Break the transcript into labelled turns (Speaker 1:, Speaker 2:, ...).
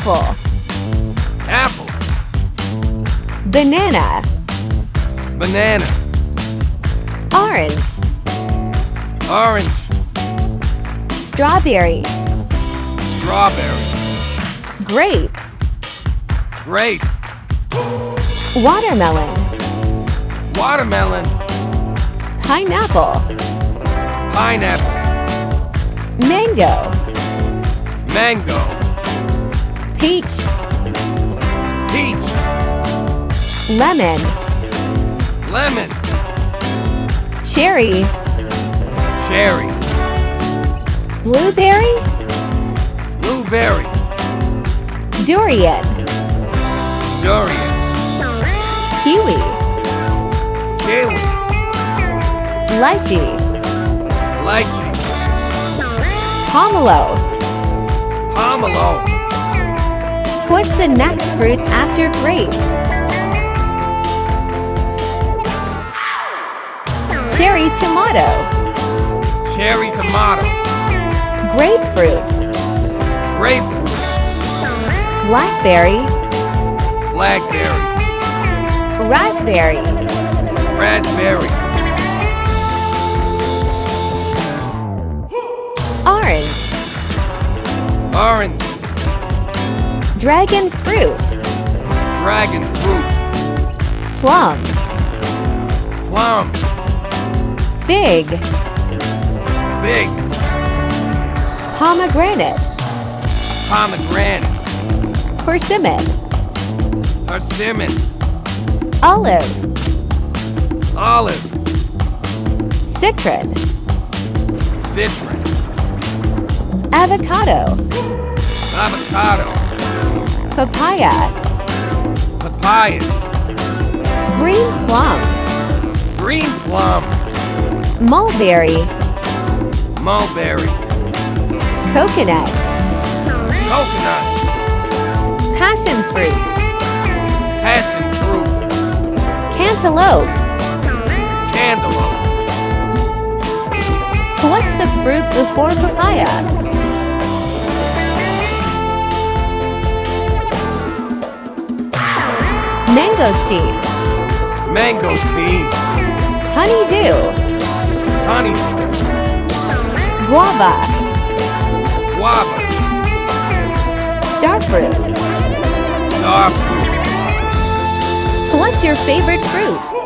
Speaker 1: Apple.
Speaker 2: Apple.
Speaker 1: Banana.
Speaker 2: Banana.
Speaker 1: Orange.
Speaker 2: Orange.
Speaker 1: Strawberry.
Speaker 2: Strawberry.
Speaker 1: Grape.
Speaker 2: Grape.
Speaker 1: Watermelon.
Speaker 2: Watermelon.
Speaker 1: Pineapple.
Speaker 2: Pineapple.
Speaker 1: Mango.
Speaker 2: Mango.
Speaker 1: Peach.
Speaker 2: Peach.
Speaker 1: Lemon.
Speaker 2: Lemon.
Speaker 1: Cherry.
Speaker 2: Cherry.
Speaker 1: Blueberry.
Speaker 2: Blueberry.
Speaker 1: Durian.
Speaker 2: Durian.
Speaker 1: Kiwi.
Speaker 2: Kiwi.
Speaker 1: Lychee.
Speaker 2: Lychee.
Speaker 1: Pomelo.
Speaker 2: Pomelo.
Speaker 1: What's the next fruit after grape? Cherry tomato.
Speaker 2: Cherry tomato.
Speaker 1: Grapefruit.
Speaker 2: Grapefruit.
Speaker 1: Blackberry.
Speaker 2: Blackberry.
Speaker 1: Raspberry.
Speaker 2: Raspberry.
Speaker 1: Orange.
Speaker 2: Orange.
Speaker 1: Dragon fruit.
Speaker 2: Dragon fruit.
Speaker 1: Plum.
Speaker 2: Plum.
Speaker 1: Fig.
Speaker 2: Fig.
Speaker 1: Pomegranate.
Speaker 2: Pomegranate.
Speaker 1: Persimmon.
Speaker 2: Persimmon.
Speaker 1: Olive.
Speaker 2: Olive.
Speaker 1: Citron.
Speaker 2: Citron.
Speaker 1: Avocado.
Speaker 2: Avocado.
Speaker 1: Papaya.
Speaker 2: Papaya.
Speaker 1: Green plum.
Speaker 2: Green plum.
Speaker 1: Mulberry.
Speaker 2: Mulberry.
Speaker 1: Coconut.
Speaker 2: Coconut.
Speaker 1: Passion fruit.
Speaker 2: Passion fruit.
Speaker 1: Cantaloupe.
Speaker 2: Cantaloupe.
Speaker 1: What's the fruit before papaya? Mangosteen.
Speaker 2: Mangosteen.
Speaker 1: Honeydew.
Speaker 2: Honeydew.
Speaker 1: Guava.
Speaker 2: Guava.
Speaker 1: Starfruit.
Speaker 2: Starfruit.
Speaker 1: What's your favorite fruit?